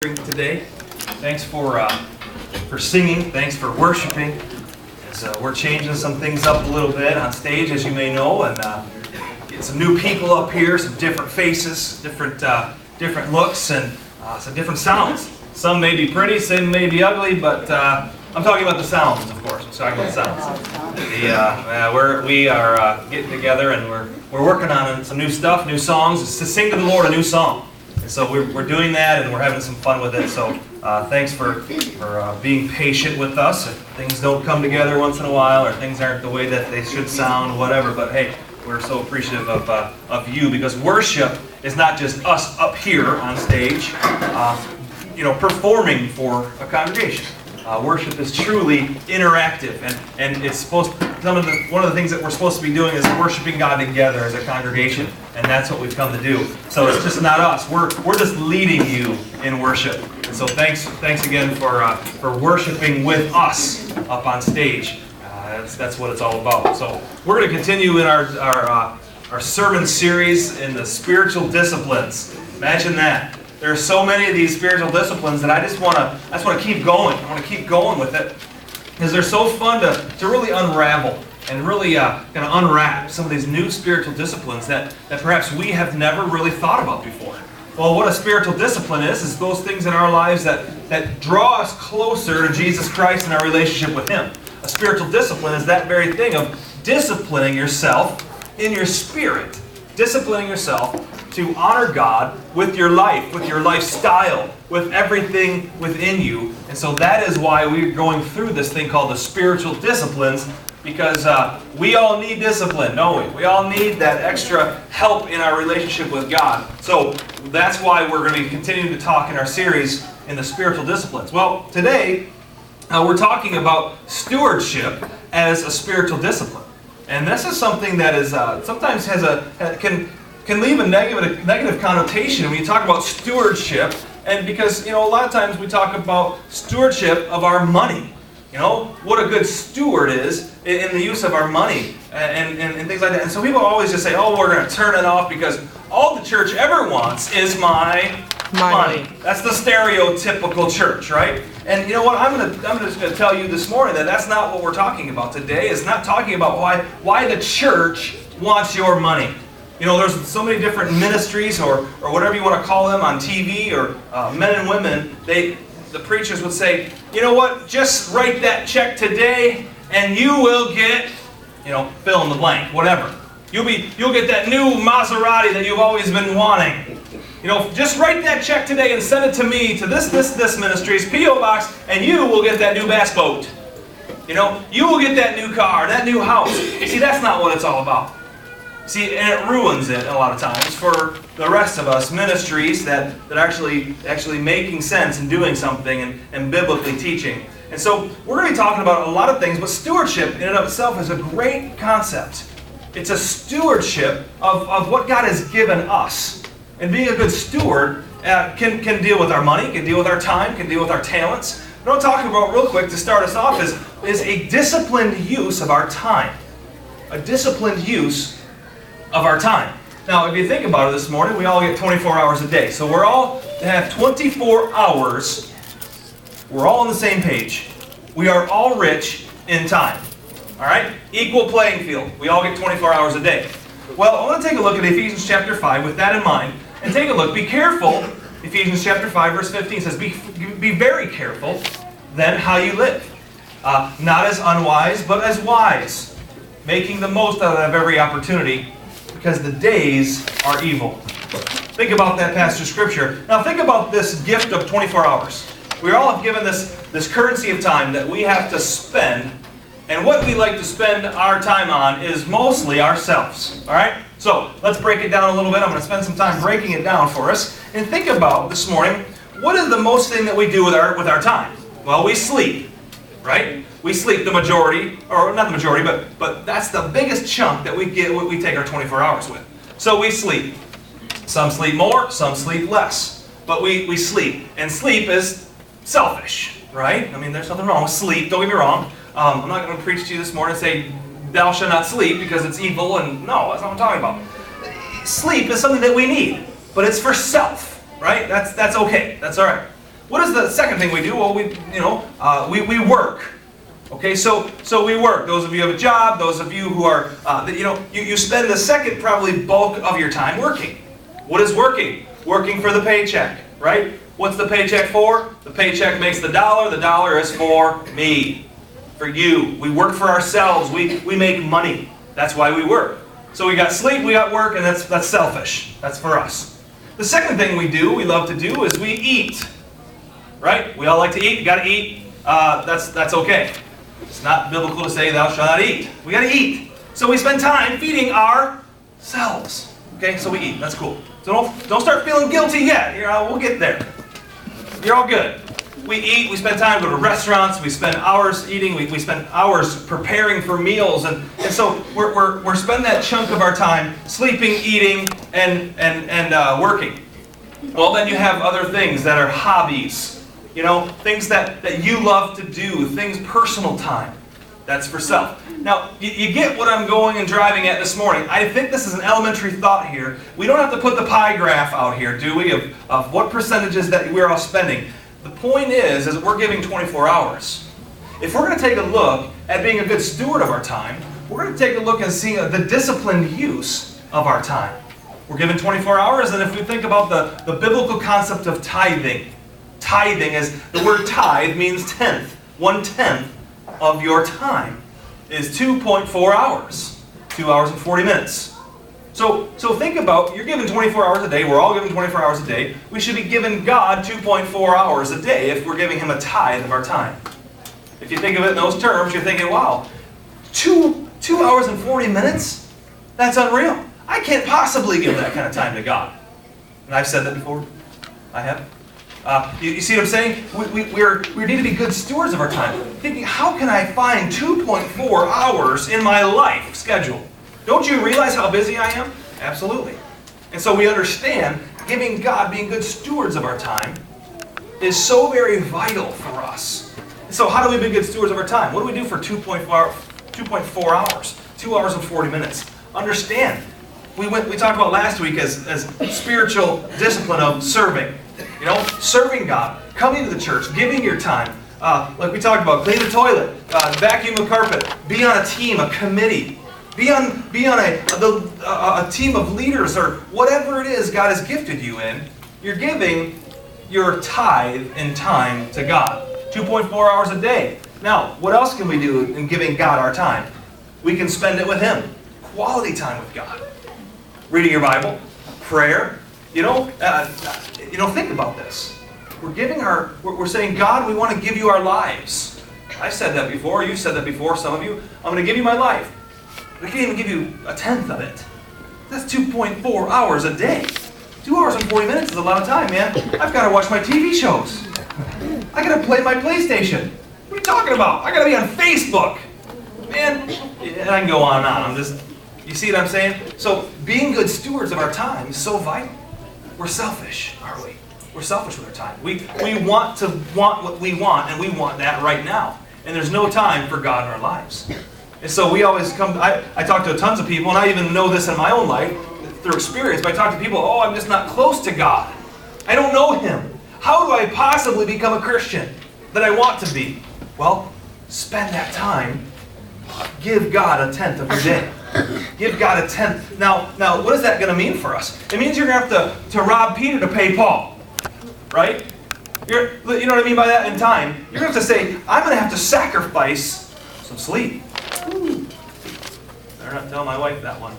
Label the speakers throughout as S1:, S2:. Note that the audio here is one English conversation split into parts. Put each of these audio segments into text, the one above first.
S1: Today. Thanks for singing. Thanks for worshiping. As we're changing some things up a little bit on stage, as you may know, and get some new people up here, some different faces, different looks, and some different sounds. Some may be pretty, some may be ugly, but I'm talking about the sounds, of course. I'm talking about the sounds. We are getting together, and we're working on some new stuff, new songs. It's to sing to the Lord a new song. So we're doing that, and we're having some fun with it. So thanks for being patient with us. If things don't come together once in a while, or things aren't the way that they should sound, whatever. But hey, we're so appreciative of you, because worship is not just us up here on stage, performing for a congregation. Worship is truly interactive, and it's supposed. One of the things that we're supposed to be doing is worshiping God together as a congregation, and that's what we've come to do. So it's just not us. We're just leading you in worship. And so thanks again for worshiping with us up on stage. That's what it's all about. So we're going to continue in our sermon series in the spiritual disciplines. Imagine that. There are so many of these spiritual disciplines that I just want to keep going. I want to keep going with it, because they're so fun to really unravel and really kind of unwrap some of these new spiritual disciplines that perhaps we have never really thought about before. Well, what a spiritual discipline is those things in our lives that draw us closer to Jesus Christ and our relationship with Him. A spiritual discipline is that very thing of disciplining yourself in your spirit, disciplining yourself to honor God with your life, with your lifestyle, with everything within you. And so that is why we're going through this thing called the spiritual disciplines, because we all need discipline, don't we? We all need that extra help in our relationship with God. So that's why we're going to be continuing to talk in our series in the spiritual disciplines. Well, today we're talking about stewardship as a spiritual discipline. And this is something that is sometimes can leave a negative connotation when you talk about stewardship, and because a lot of times we talk about stewardship of our money. What a good steward is in the use of our money and things like that. And so people always just say, "Oh, we're going to turn it off because all the church ever wants is my money." That's the stereotypical church, right? And you know what? I'm just going to tell you this morning that that's not what we're talking about today. It's not talking about why the church wants your money. There's so many different ministries or whatever you want to call them on TV, or men and women. The preachers would say, "You know what? Just write that check today, and you will get, fill in the blank, whatever. You'll get that new Maserati that you've always been wanting. Just write that check today and send it to me to this ministry's P.O. box, and you will get that new bass boat. You will get that new car, that new house." See, that's not what it's all about. See, and it ruins it a lot of times for the rest of us, ministries that are actually making sense and doing something and biblically teaching. And so we're going to be talking about a lot of things, but stewardship in and of itself is a great concept. It's a stewardship of what God has given us. And being a good steward can deal with our money, can deal with our time, can deal with our talents. What I'm talking about real quick to start us off is a disciplined use of our time. A disciplined use of our time. Now, if you think about it this morning, we all get 24 hours a day. So we're all to have 24 hours. We're all on the same page. We are all rich in time. All right? Equal playing field. We all get 24 hours a day. Well, I want to take a look at Ephesians chapter 5 with that in mind. And take a look. Be careful. Ephesians chapter 5 verse 15 says, be very careful then how you live. Not as unwise, but as wise. Making the most out of every opportunity, because the days are evil. Think about that passage of Scripture. Now think about this gift of 24 hours. We all have given this currency of time that we have to spend, and what we like to spend our time on is mostly ourselves. All right? So let's break it down a little bit. I'm going to spend some time breaking it down for us. And think about this morning, what is the most thing that we do with our time? Well, we sleep, right? We sleep the majority, or not the majority, but that's the biggest chunk that we take our 24 hours with. So we sleep. Some sleep more, some sleep less. But we sleep. And sleep is selfish, right? I mean, there's nothing wrong with sleep, don't get me wrong. I'm not going to preach to you this morning and say, "Thou shalt not sleep," because it's evil, and no, that's not what I'm talking about. Sleep is something that we need, but it's for self, right? That's okay. That's all right. what is the second thing we do? Well, we work. Okay, so we work. Those of you who have a job, those of you who are, you spend the second probably bulk of your time working. What is working? Working for the paycheck, right? What's the paycheck for? The paycheck makes the dollar is for me, for you. We work for ourselves, we make money. That's why we work. So we got sleep, we got work, and that's selfish. That's for us. The second thing we love to do, is we eat. Right? We all like to eat, you gotta eat. That's okay. It's not biblical to say thou shalt not eat. We got to eat. So we spend time feeding ourselves. Okay, so we eat. That's cool. So don't start feeling guilty yet. We'll get there. You're all good. We eat. We spend time go to restaurants. We spend hours eating. We spend hours preparing for meals, and so we're spending that chunk of our time sleeping, eating, and working. Well, then you have other things that are hobbies. Things that you love to do, things, personal time. That's for self. Now, you get what I'm going and driving at this morning. I think this is an elementary thought here. We don't have to put the pie graph out here, do we, of what percentages that we're all spending. The point is that we're giving 24 hours. If we're going to take a look at being a good steward of our time, we're going to take a look and see the disciplined use of our time. We're given 24 hours, and if we think about the biblical concept of tithing, tithing is, the word tithe means tenth. 1/10 of your time is 2.4 hours. 2 hours and 40 minutes. So think about, you're given 24 hours a day. We're all given 24 hours a day. We should be giving God 2.4 hours a day if we're giving Him a tithe of our time. If you think of it in those terms, you're thinking, wow, 2 hours and 40 minutes? That's unreal. I can't possibly give that kind of time to God. And I've said that before. I have. You see what I'm saying? We need to be good stewards of our time. Thinking, how can I find 2.4 hours in my life schedule? Don't you realize how busy I am? Absolutely. And so we understand giving God, being good stewards of our time, is so very vital for us. So how do we be good stewards of our time? What do we do for 2.4 hours? 2 hours and 40 minutes. Understand, we talked about last week as spiritual discipline of serving. Serving God, coming to the church, giving your time. Like we talked about, clean the toilet, vacuum the carpet, be on a team, a committee, be on a team of leaders, or whatever it is God has gifted you in. You're giving your tithe in time to God. 2.4 hours a day. Now, what else can we do in giving God our time? We can spend it with Him. Quality time with God. Reading your Bible, prayer. Think about this. We're saying, God, we want to give you our lives. I've said that before. You've said that before, some of you. I'm going to give you my life. I can't even give you 1/10 of it. That's 2.4 hours a day. 2 hours and 40 minutes is a lot of time, man. I've got to watch my TV shows. I got to play my PlayStation. What are you talking about? I got to be on Facebook. Man, and I can go on and on. You see what I'm saying? So being good stewards of our time is so vital. We're selfish, aren't we? We're selfish with our time. We want what we want, and we want that right now. And there's no time for God in our lives. And so we always I talk to tons of people, and I even know this in my own life through experience, but I talk to people, I'm just not close to God. I don't know Him. How do I possibly become a Christian that I want to be? Well, spend that time. Give God 1/10 of your day. Give God 1/10. Now, what is that going to mean for us? It means you're going to have to rob Peter to pay Paul. Right? You know what I mean by that in time? You're going to have to say, I'm going to have to sacrifice some sleep. Better not tell my wife that one.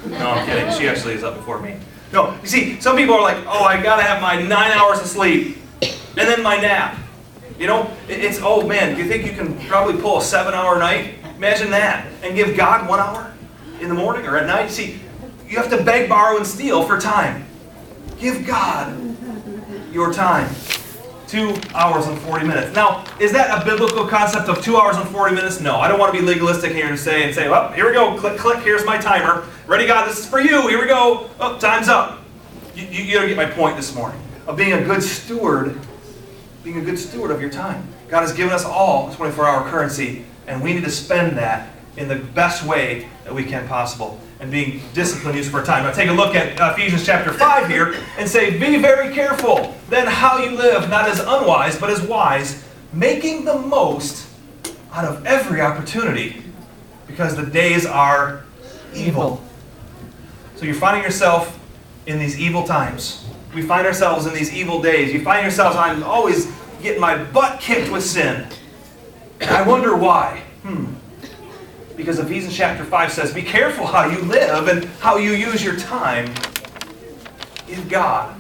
S1: No, I'm kidding. She actually is up before me. No, you see, some people are like, I got to have my 9 hours of sleep and then my nap. It's, man, do you think you can probably pull a 7-hour night? Imagine that. And give God 1 hour in the morning or at night? See, you have to beg, borrow, and steal for time. Give God your time. 2 hours and 40 minutes. Now, is that a biblical concept of 2 hours and 40 minutes? No, I don't want to be legalistic here and say, well, here we go, click, click, here's my timer. Ready, God, this is for you, here we go. Oh, time's up. You gotta get my point this morning of being a good steward of your time. God has given us all 24-hour currency, and we need to spend that in the best way that we can possible, and being disciplined use of our time. Now take a look at Ephesians chapter 5 here and say, be very careful then how you live, not as unwise, but as wise, making the most out of every opportunity, because the days are evil. So you're finding yourself in these evil times. We find ourselves in these evil days. You find yourselves, I'm always getting my butt kicked with sin. And I wonder why. Because Ephesians chapter 5 says, be careful how you live and how you use your time. Give God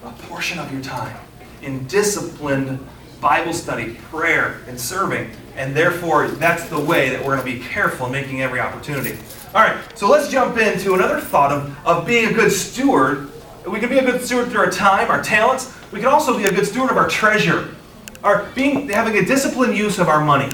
S1: a portion of your time in disciplined Bible study, prayer, and serving. And therefore, that's the way that we're going to be careful in making every opportunity. All right, so let's jump into another thought of being a good steward. We can be a good steward through our time, our talents. We can also be a good steward of our treasure. Having a disciplined use of our money.